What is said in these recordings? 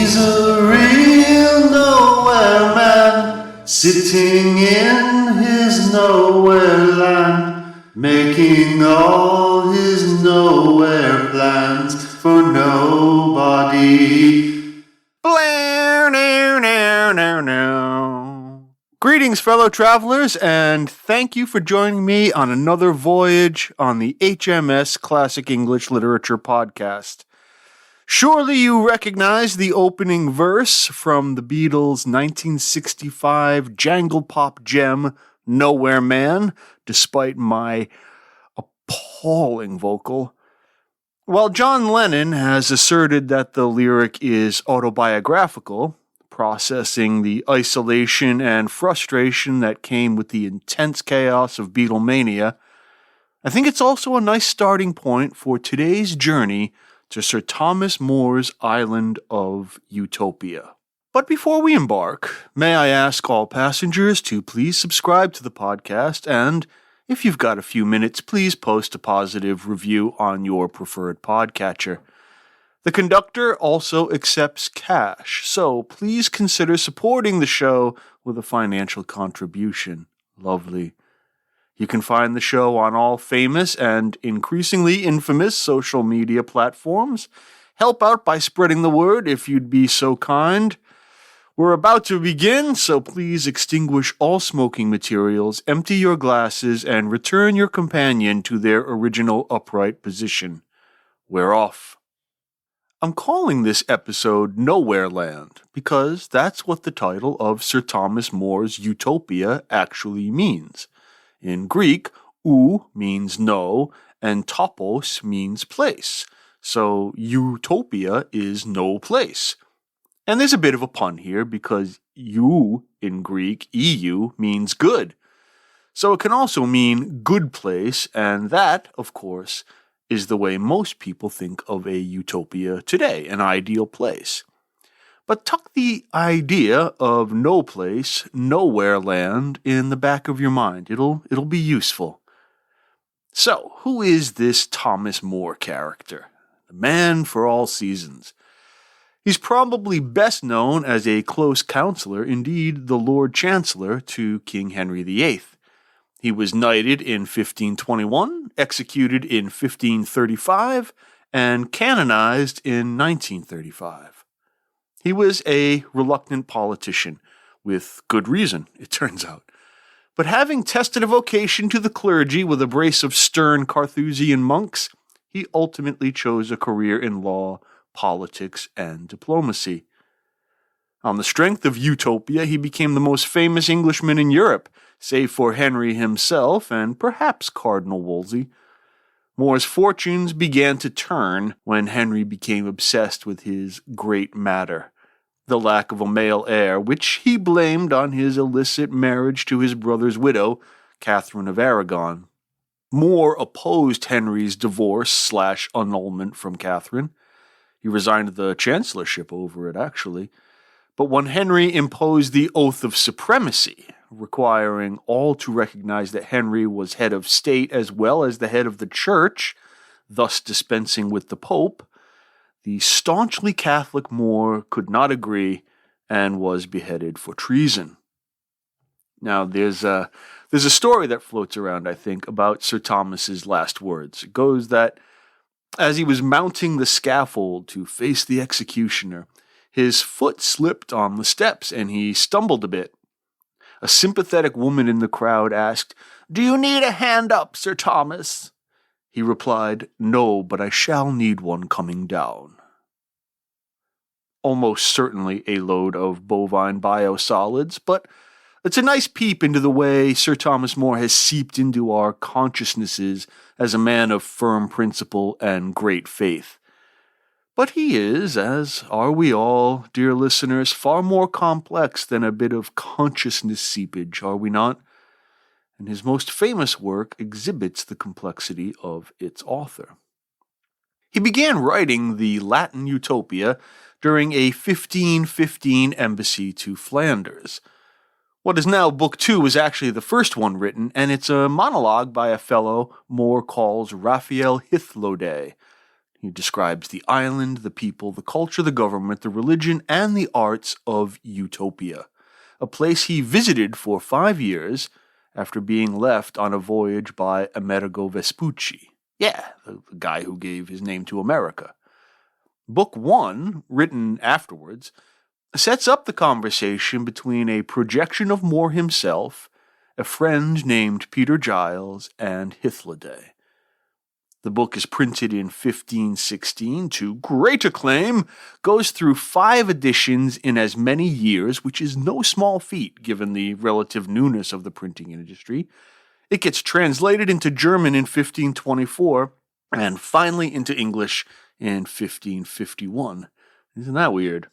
He's a real nowhere man, sitting in his nowhere land, making all his nowhere plans for nobody. Greetings, fellow travelers, and thank you for joining me on another voyage on the HMS Classic English Literature Podcast. Surely you recognize the opening verse from the Beatles' 1965 jangle pop gem, Nowhere Man, despite my appalling vocal. While John Lennon has asserted that the lyric is autobiographical, processing the isolation and frustration that came with the intense chaos of Beatlemania, I think it's also a nice starting point for today's journey to Sir Thomas More's island of Utopia. But before we embark, may I ask all passengers to please subscribe to the podcast, and if you've got a few minutes, please post a positive review on your preferred podcatcher. The conductor also accepts cash, so please consider supporting the show with a financial contribution. Lovely. You can find the show on all famous and increasingly infamous social media platforms. Help out by spreading the word if you'd be so kind. We're about to begin, so please extinguish all smoking materials, empty your glasses, and return your companion to their original upright position. We're off. I'm calling this episode Nowhereland because that's what the title of Sir Thomas More's Utopia actually means. In Greek, ou means no, and topos means place. So Utopia is no place. And there's a bit of a pun here because eu in Greek, EU, means good. So it can also mean good place, and that, of course, is the way most people think of a utopia today, an ideal place. But tuck the idea of no place, nowhere land in the back of your mind. It'll be useful. So, who is this Thomas More character? The man for all seasons. He's probably best known as a close counselor, indeed the Lord Chancellor, to King Henry VIII. He was knighted in 1521, executed in 1535, and canonized in 1935. He was a reluctant politician, with good reason, it turns out. But having tested a vocation to the clergy with a brace of stern Carthusian monks, he ultimately chose a career in law, politics, and diplomacy. On the strength of Utopia, he became the most famous Englishman in Europe, save for Henry himself and perhaps Cardinal Wolsey. More's fortunes began to turn when Henry became obsessed with his great matter, the lack of a male heir, which he blamed on his illicit marriage to his brother's widow, Catherine of Aragon. More opposed Henry's divorce/annulment from Catherine. He resigned the chancellorship over it, actually. But when Henry imposed the oath of supremacy, requiring all to recognize that Henry was head of state as well as the head of the church, thus dispensing with the Pope, the staunchly Catholic More could not agree and was beheaded for treason. Now, there's a story that floats around, I think, about Sir Thomas's last words. It goes that as he was mounting the scaffold to face the executioner, his foot slipped on the steps and he stumbled a bit. A sympathetic woman in the crowd asked, "Do you need a hand up, Sir Thomas?" He replied, "No, but I shall need one coming down." Almost certainly a load of bovine biosolids, but it's a nice peep into the way Sir Thomas More has seeped into our consciousnesses as a man of firm principle and great faith. But he is, as are we all, dear listeners, far more complex than a bit of consciousness seepage, are we not? And his most famous work exhibits the complexity of its author. He began writing the Latin Utopia during a 1515 embassy to Flanders. What is now Book 2 was actually the first one written, and it's a monologue by a fellow More calls Raphael Hythlode. He describes the island, the people, the culture, the government, the religion, and the arts of Utopia, a place he visited for 5 years after being left on a voyage by Amerigo Vespucci. Yeah, the guy who gave his name to America. Book 1, written afterwards, sets up the conversation between a projection of More himself, a friend named Peter Giles, and Hythloday. The book is printed in 1516 to great acclaim, goes through 5 editions in as many years, which is no small feat given the relative newness of the printing industry. It gets translated into German in 1524, and finally into English in 1551. Isn't that weird?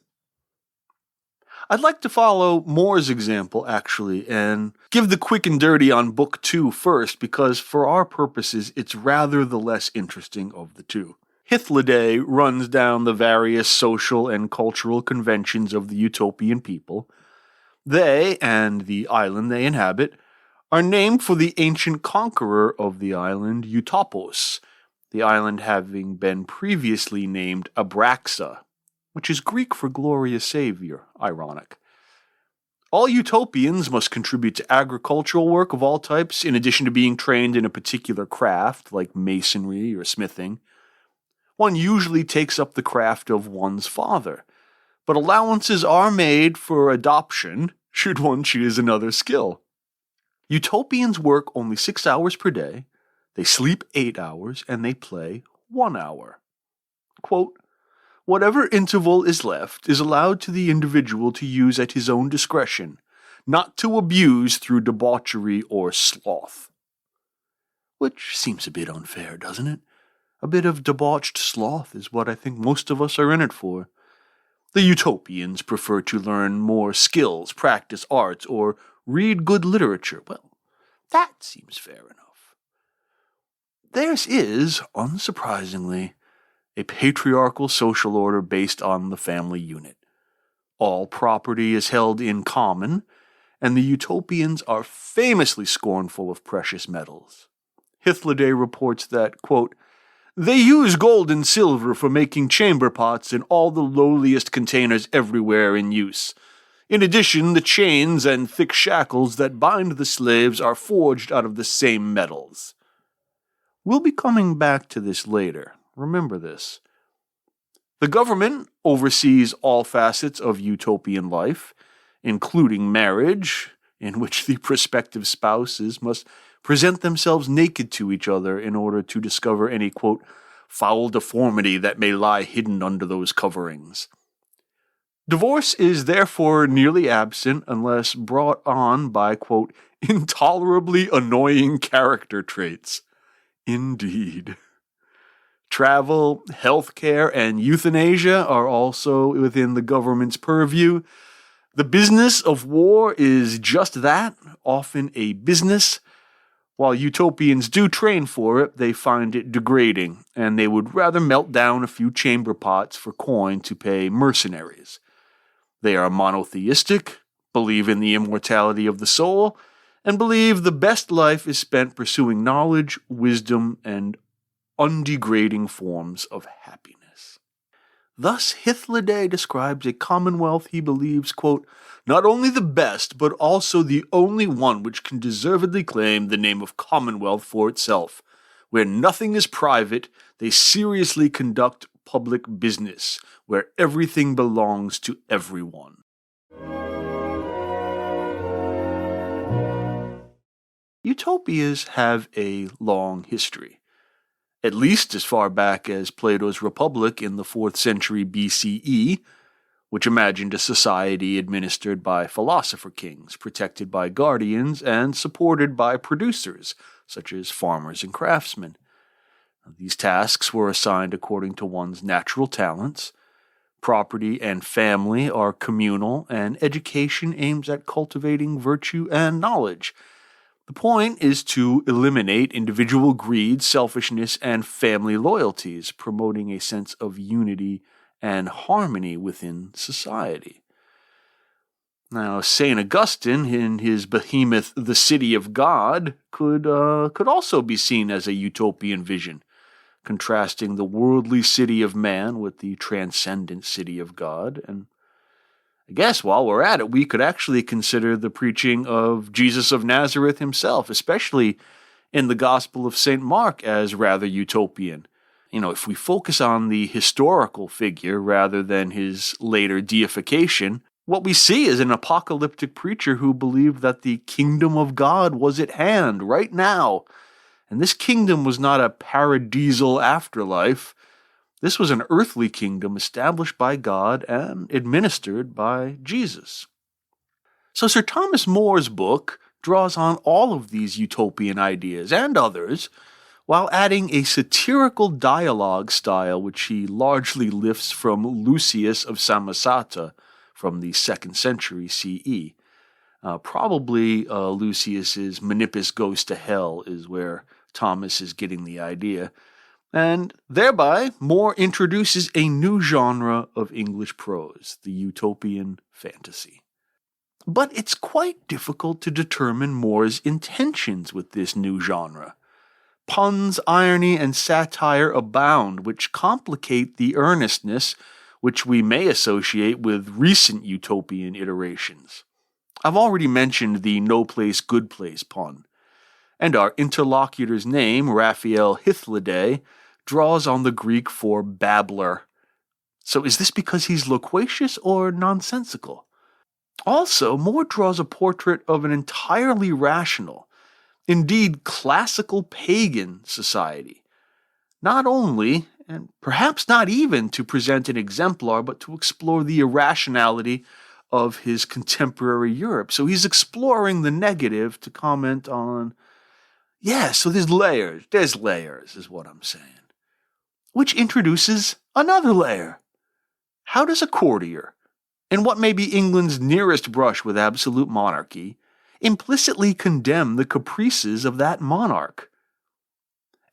I'd like to follow More's example, actually, and give the quick and dirty on Book 2 first, because for our purposes, it's rather the less interesting of the two. Hythloday runs down the various social and cultural conventions of the utopian people. They, and the island they inhabit, are named for the ancient conqueror of the island, Utopos, the island having been previously named Abraxa, which is Greek for glorious savior, ironic. All utopians must contribute to agricultural work of all types, in addition to being trained in a particular craft, like masonry or smithing. One usually takes up the craft of one's father, but allowances are made for adoption should one choose another skill. Utopians work only 6 hours per day, they sleep 8 hours, and they play 1 hour. Quote, whatever interval is left is allowed to the individual to use at his own discretion, not to abuse through debauchery or sloth. Which seems a bit unfair, doesn't it? A bit of debauched sloth is what I think most of us are in it for. The utopians prefer to learn more skills, practice arts, or read good literature. Well, that seems fair enough. Theirs is, unsurprisingly, a patriarchal social order based on the family unit. All property is held in common, and the utopians are famously scornful of precious metals. Hythloday reports that, quote, they use gold and silver for making chamber pots and all the lowliest containers everywhere in use. In addition, the chains and thick shackles that bind the slaves are forged out of the same metals. We'll be coming back to this later. Remember this. The government oversees all facets of utopian life, including marriage, in which the prospective spouses must present themselves naked to each other in order to discover any, quote, foul deformity that may lie hidden under those coverings. Divorce is therefore nearly absent unless brought on by, quote, intolerably annoying character traits. Indeed. Travel, healthcare, and euthanasia are also within the government's purview. The business of war is just that, often a business. While utopians do train for it, they find it degrading, and they would rather melt down a few chamber pots for coin to pay mercenaries. They are monotheistic, believe in the immortality of the soul, and believe the best life is spent pursuing knowledge, wisdom, and undegrading forms of happiness. Thus, Hythloday describes a commonwealth he believes, quote, not only the best, but also the only one which can deservedly claim the name of commonwealth for itself. Where nothing is private, they seriously conduct public business, where everything belongs to everyone. Utopias have a long history. At least as far back as Plato's Republic in the 4th century BCE, which imagined a society administered by philosopher kings, protected by guardians, and supported by producers, such as farmers and craftsmen. These tasks were assigned according to one's natural talents. Property and family are communal, and education aims at cultivating virtue and knowledge. The point is to eliminate individual greed, selfishness, and family loyalties, promoting a sense of unity and harmony within society. Now, St. Augustine, in his behemoth The City of God, could also be seen as a utopian vision, contrasting the worldly city of man with the transcendent city of God. And I guess while we're at it, we could actually consider the preaching of Jesus of Nazareth himself, especially in the Gospel of St. Mark, as rather utopian. If we focus on the historical figure rather than his later deification, what we see is an apocalyptic preacher who believed that the kingdom of God was at hand right now. And this kingdom was not a paradisal afterlife. This was an earthly kingdom established by God and administered by Jesus. So Sir Thomas More's book draws on all of these utopian ideas and others, while adding a satirical dialogue style which he largely lifts from Lucius of Samosata from the 2nd century CE. Probably Lucius's Menippus Goes to Hell is where Thomas is getting the idea, and thereby More introduces a new genre of English prose, the utopian fantasy. But it's quite difficult to determine More's intentions with this new genre. Puns, irony, and satire abound, which complicate the earnestness which we may associate with recent utopian iterations. I've already mentioned the no place, good place pun, and our interlocutor's name, Raphael Hythloday, draws on the Greek for babbler. So is this because he's loquacious or nonsensical? Also, Moore draws a portrait of an entirely rational, indeed classical pagan society, not only, and perhaps not even to present an exemplar, but to explore the irrationality of his contemporary Europe. So he's exploring the negative to comment on, so there's layers is what I'm saying. Which introduces another layer. How does a courtier, in what may be England's nearest brush with absolute monarchy, implicitly condemn the caprices of that monarch?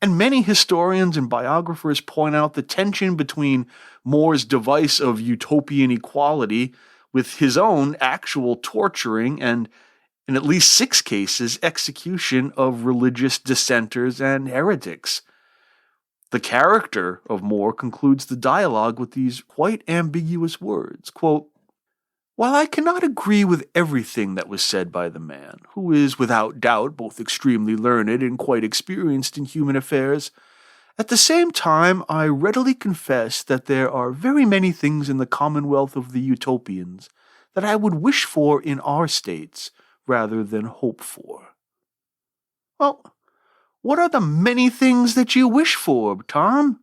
And many historians and biographers point out the tension between More's device of utopian equality with his own actual torturing and, in at least 6 cases, execution of religious dissenters and heretics. The character of More concludes the dialogue with these quite ambiguous words, quote, "While I cannot agree with everything that was said by the man, who is without doubt both extremely learned and quite experienced in human affairs, at the same time I readily confess that there are very many things in the commonwealth of the utopians that I would wish for in our states rather than hope for." Well, what are the many things that you wish for, Tom?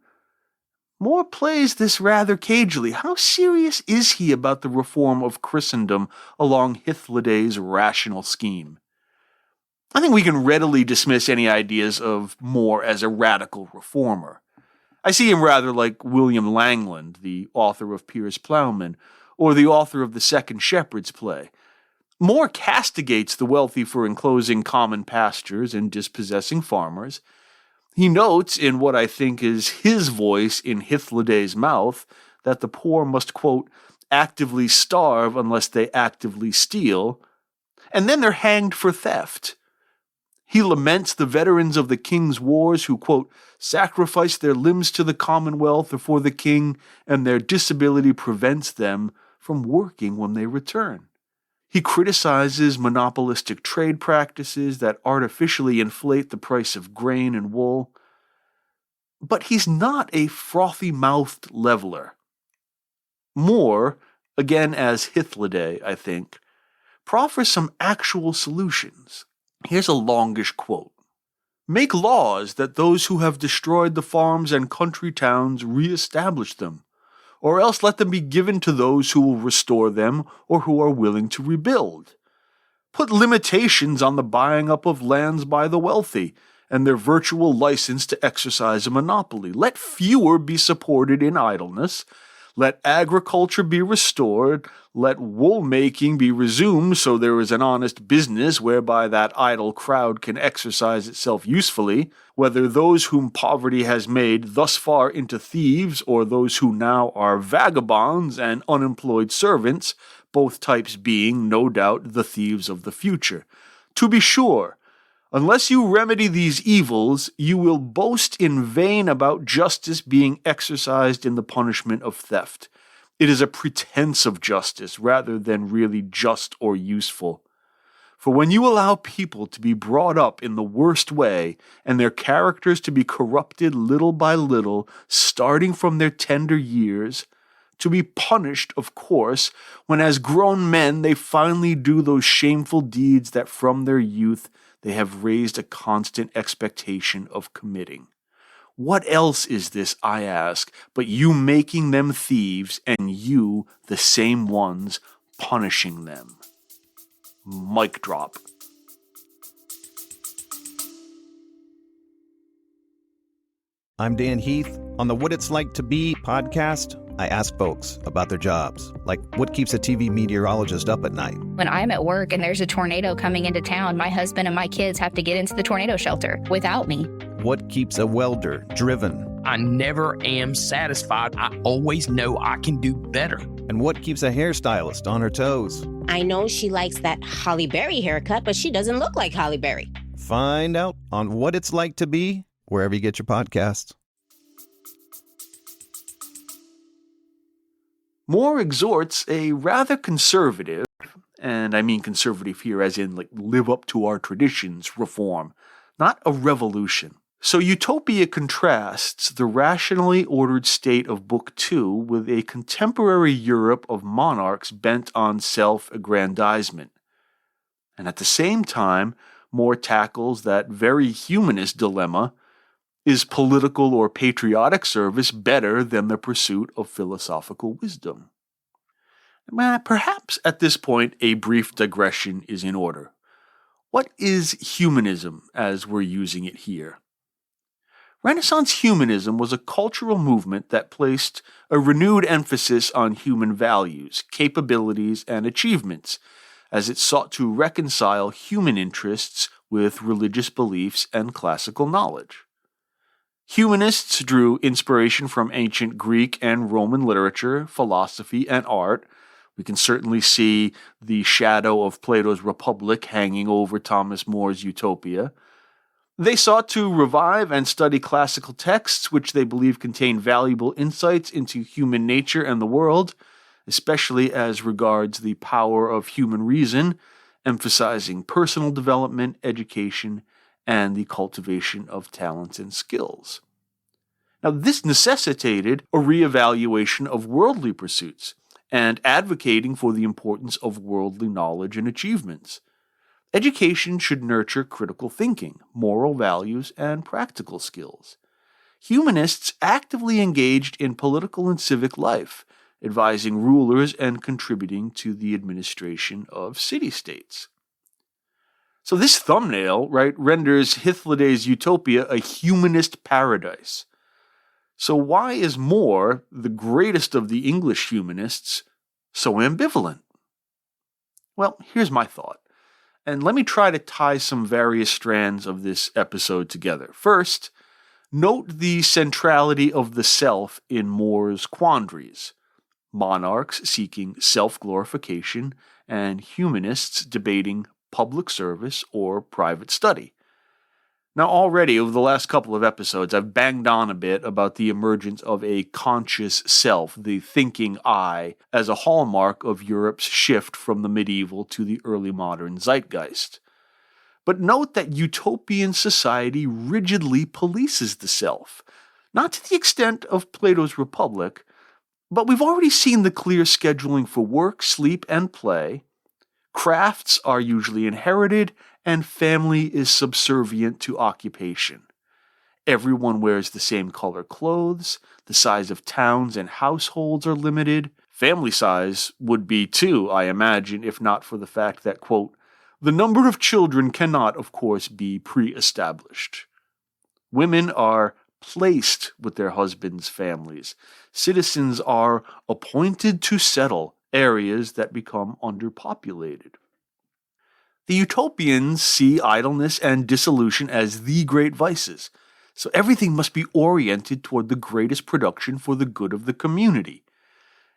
Moore plays this rather cagily. How serious is he about the reform of Christendom along Hythloday's rational scheme? I think we can readily dismiss any ideas of Moore as a radical reformer. I see him rather like William Langland, the author of Piers Plowman, or the author of the Second Shepherd's Play. Moore castigates the wealthy for enclosing common pastures and dispossessing farmers. He notes, in what I think is his voice in Hythloday's mouth, that the poor must, quote, actively starve unless they actively steal, and then they're hanged for theft. He laments the veterans of the king's wars who, quote, sacrifice their limbs to the commonwealth or for the king, and their disability prevents them from working when they return. He criticizes monopolistic trade practices that artificially inflate the price of grain and wool. But he's not a frothy-mouthed leveler. Moore, again as Hythloday, I think, proffers some actual solutions. Here's a longish quote. "Make laws that those who have destroyed the farms and country towns re-establish them, or else let them be given to those who will restore them or who are willing to rebuild. Put limitations on the buying up of lands by the wealthy and their virtual license to exercise a monopoly. Let fewer be supported in idleness. Let agriculture be restored. Let wool making be resumed so there is an honest business whereby that idle crowd can exercise itself usefully, whether those whom poverty has made thus far into thieves or those who now are vagabonds and unemployed servants, both types being, no doubt, the thieves of the future. To be sure, Unless you remedy these evils, you will boast in vain about justice being exercised in the punishment of theft. It is a pretense of justice rather than really just or useful. For when you allow people to be brought up in the worst way and their characters to be corrupted little by little, starting from their tender years, to be punished, of course, when as grown men they finally do those shameful deeds that from their youth they have raised a constant expectation of committing. What else is this, I ask, but you making them thieves and you, the same ones, punishing them? Mic drop. I'm Dan Heath. On the What It's Like to Be podcast, I ask folks about their jobs, like what keeps a TV meteorologist up at night. When I'm at work and there's a tornado coming into town, my husband and my kids have to get into the tornado shelter without me. What keeps a welder driven? I never am satisfied. I always know I can do better. And what keeps a hairstylist on her toes? I know she likes that Holly Berry haircut, but she doesn't look like Holly Berry. Find out on What It's Like to Be, wherever you get your podcasts. Moore exhorts a rather conservative, and I mean conservative here as in live up to our traditions reform, not a revolution. So Utopia contrasts the rationally ordered state of Book 2 with a contemporary Europe of monarchs bent on self-aggrandizement. And at the same time, Moore tackles that very humanist dilemma: is political or patriotic service better than the pursuit of philosophical wisdom? Perhaps at this point a brief digression is in order. What is humanism as we're using it here? Renaissance humanism was a cultural movement that placed a renewed emphasis on human values, capabilities, and achievements, as it sought to reconcile human interests with religious beliefs and classical knowledge. Humanists drew inspiration from ancient Greek and Roman literature, philosophy, and art. We can certainly see the shadow of Plato's Republic hanging over Thomas More's Utopia. They sought to revive and study classical texts which they believe contain valuable insights into human nature and the world, especially as regards the power of human reason, emphasizing personal development, education, and the cultivation of talents and skills. Now, this necessitated a reevaluation of worldly pursuits and advocating for the importance of worldly knowledge and achievements. Education should nurture critical thinking, moral values, and practical skills. Humanists actively engaged in political and civic life, advising rulers and contributing to the administration of city-states. So this thumbnail, renders Hythliday's Utopia a humanist paradise. So why is Moore, the greatest of the English humanists, so ambivalent? Well, here's my thought. And let me try to tie some various strands of this episode together. First, note the centrality of the self in Moore's quandaries. Monarchs seeking self-glorification and humanists debating public service or private study. Now already, over the last couple of episodes, I've banged on a bit about the emergence of a conscious self, the thinking I, as a hallmark of Europe's shift from the medieval to the early modern zeitgeist. But note that utopian society rigidly polices the self, not to the extent of Plato's Republic, but we've already seen the clear scheduling for work, sleep, and play. Crafts are usually inherited, and family is subservient to occupation. Everyone wears the same color clothes, the size of towns and households are limited. Family size would be too, I imagine, if not for the fact that, quote, the number of children cannot, of course, be pre-established. Women are placed with their husbands' families. Citizens are appointed to settle areas that become underpopulated. The utopians see idleness and dissolution as the great vices, so everything must be oriented toward the greatest production for the good of the community.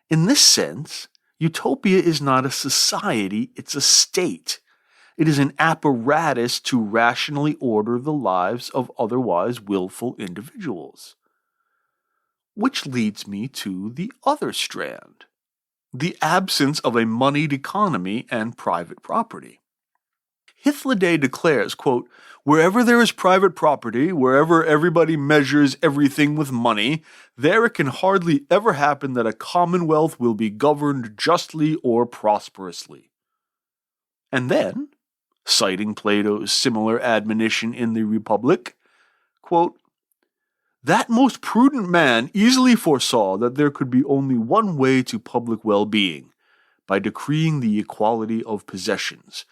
In this sense, utopia is not a society, it's a state. It is an apparatus to rationally order the lives of otherwise willful individuals. Which leads me to the other strand, the absence of a moneyed economy and private property. Hythloday declares, quote, "Wherever there is private property, wherever everybody measures everything with money, there it can hardly ever happen that a commonwealth will be governed justly or prosperously." And then, citing Plato's similar admonition in the Republic, quote, "That most prudent man easily foresaw that there could be only one way to public well-being, by decreeing the equality of possessions,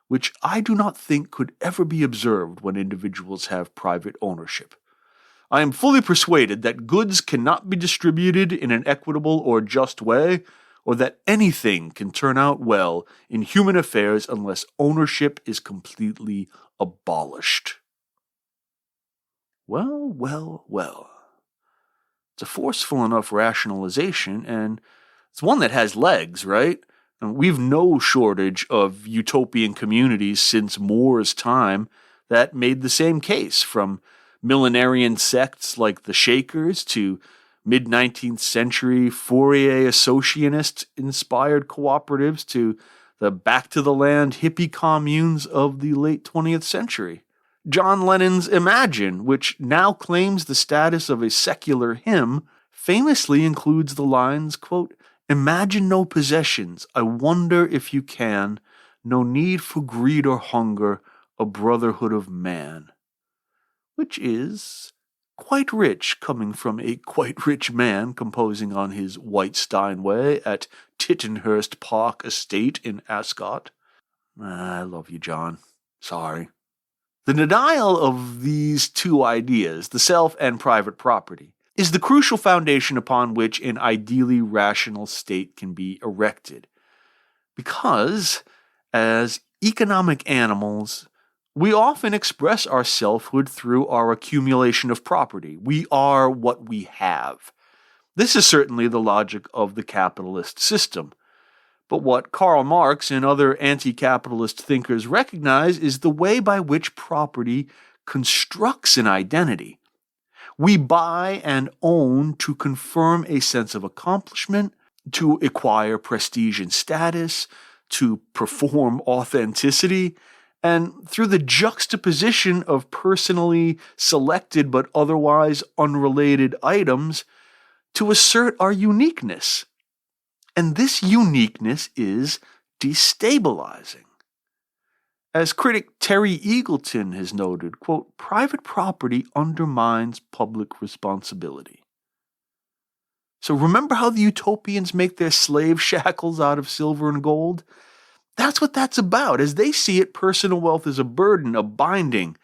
which I do not think could ever be observed when individuals have private ownership. I am fully persuaded that goods cannot be distributed in an equitable or just way, or that anything can turn out well in human affairs unless ownership is completely abolished." Well. It's a forceful enough rationalization, and it's one that has legs, right? And we've no shortage of utopian communities since More's time that made the same case, from millenarian sects like the Shakers to mid-19th century Fourier associationist-inspired cooperatives to the back-to-the-land hippie communes of the late 20th century. John Lennon's Imagine, which now claims the status of a secular hymn, famously includes the lines, quote, "Imagine no possessions, I wonder if you can, no need for greed or hunger, a brotherhood of man," which is quite rich coming from a quite rich man composing on his White Steinway at Tittenhurst Park Estate in Ascot. I love you, John. Sorry. The denial of these two ideas, the self and private property, is the crucial foundation upon which an ideally rational state can be erected. Because, as economic animals, we often express our selfhood through our accumulation of property. We are what we have. This is certainly the logic of the capitalist system. But what Karl Marx and other anti-capitalist thinkers recognize is the way by which property constructs an identity. We buy and own to confirm a sense of accomplishment, to acquire prestige and status, to perform authenticity, and through the juxtaposition of personally selected but otherwise unrelated items, to assert our uniqueness. And this uniqueness is destabilizing. As critic Terry Eagleton has noted, quote, "Private property undermines public responsibility." So remember how the utopians make their slave shackles out of silver and gold? That's what that's about. As they see it, personal wealth is a burden, a binding.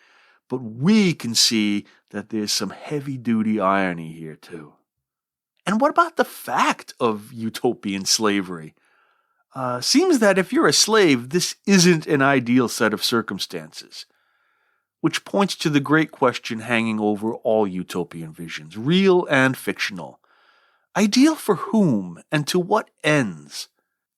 But we can see that there's some heavy-duty irony here too. And what about the fact of utopian slavery? Seems that if you're a slave, this isn't an ideal set of circumstances. Which points to the great question hanging over all utopian visions, real and fictional. Ideal for whom and to what ends?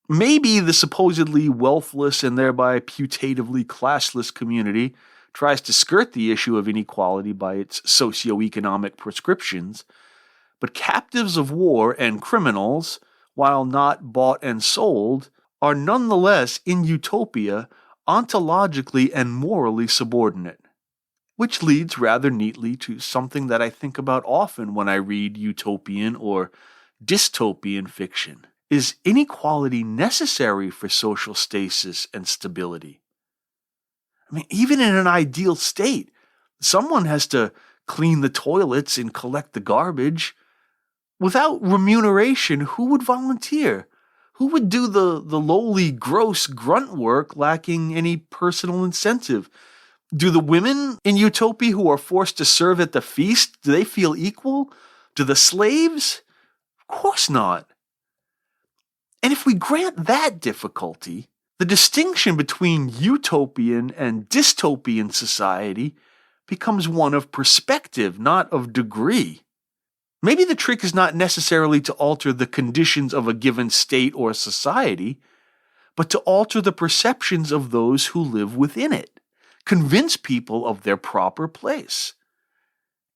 Maybe the supposedly wealthless and thereby putatively classless community tries to skirt the issue of inequality by its socioeconomic prescriptions, but captives of war and criminals, while not bought and sold, are nonetheless in Utopia ontologically and morally subordinate. Which leads rather neatly to something that I think about often when I read utopian or dystopian fiction. Is inequality necessary for social stasis and stability? I mean, even in an ideal state, someone has to clean the toilets and collect the garbage. Without remuneration, who would volunteer? Who would do the lowly, gross grunt work lacking any personal incentive? Do the women in Utopia who are forced to serve at the feast, do they feel equal? Do the slaves? Of course not. And if we grant that difficulty, the distinction between utopian and dystopian society becomes one of perspective, not of degree. Maybe the trick is not necessarily to alter the conditions of a given state or society, but to alter the perceptions of those who live within it, convince people of their proper place.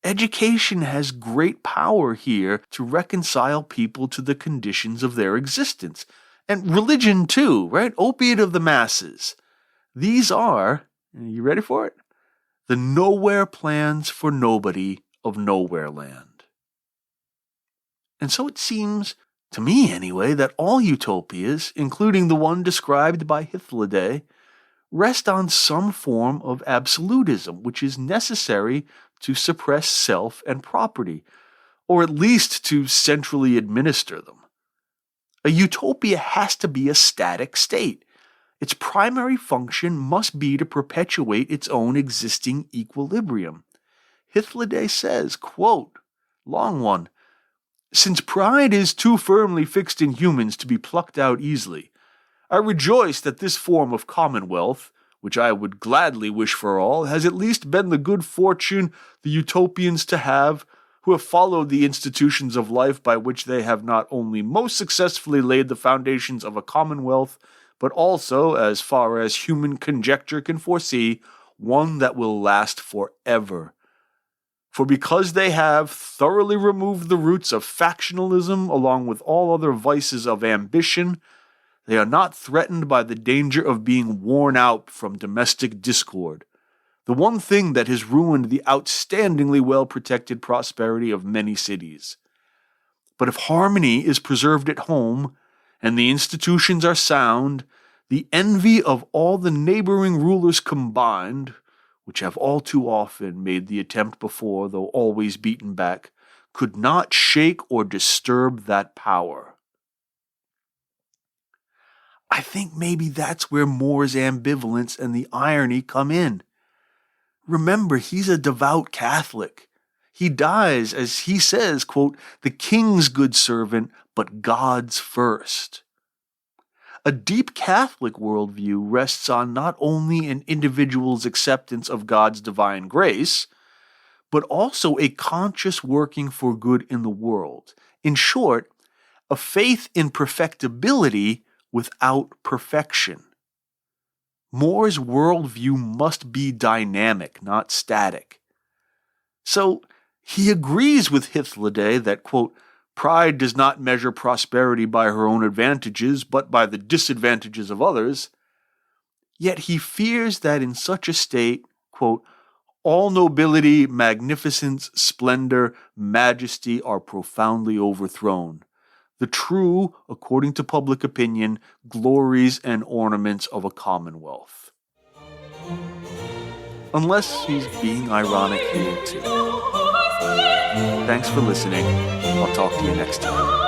Education has great power here to reconcile people to the conditions of their existence. And religion too, right? Opiate of the masses. These are, you ready for it? The nowhere plans for nobody of Nowhereland. And so it seems, to me anyway, that all utopias, including the one described by Hythloday, rest on some form of absolutism, which is necessary to suppress self and property, or at least to centrally administer them. A utopia has to be a static state. Its primary function must be to perpetuate its own existing equilibrium. Hythloday says, quote, long one, "Since pride is too firmly fixed in humans to be plucked out easily, I rejoice that this form of commonwealth, which I would gladly wish for all, has at least been the good fortune the utopians to have, who have followed the institutions of life by which they have not only most successfully laid the foundations of a commonwealth, but also, as far as human conjecture can foresee, one that will last forever. For because they have thoroughly removed the roots of factionalism along with all other vices of ambition, they are not threatened by the danger of being worn out from domestic discord, the one thing that has ruined the outstandingly well-protected prosperity of many cities. But if harmony is preserved at home, and the institutions are sound, the envy of all the neighboring rulers combined, which have all too often made the attempt before, though always beaten back, could not shake or disturb that power." I think maybe that's where More's ambivalence and the irony come in. Remember, he's a devout Catholic. He dies, as he says, quote, "the king's good servant, but God's first." A deep Catholic worldview rests on not only an individual's acceptance of God's divine grace, but also a conscious working for good in the world. In short, a faith in perfectibility without perfection. More's worldview must be dynamic, not static. So he agrees with Hythloday that, quote, "pride does not measure prosperity by her own advantages, but by the disadvantages of others." Yet he fears that in such a state, quote, "all nobility, magnificence, splendor, majesty are profoundly overthrown. The true, according to public opinion, glories and ornaments of a commonwealth." Unless he's being ironic here too. Thanks for listening. I'll talk to you next time.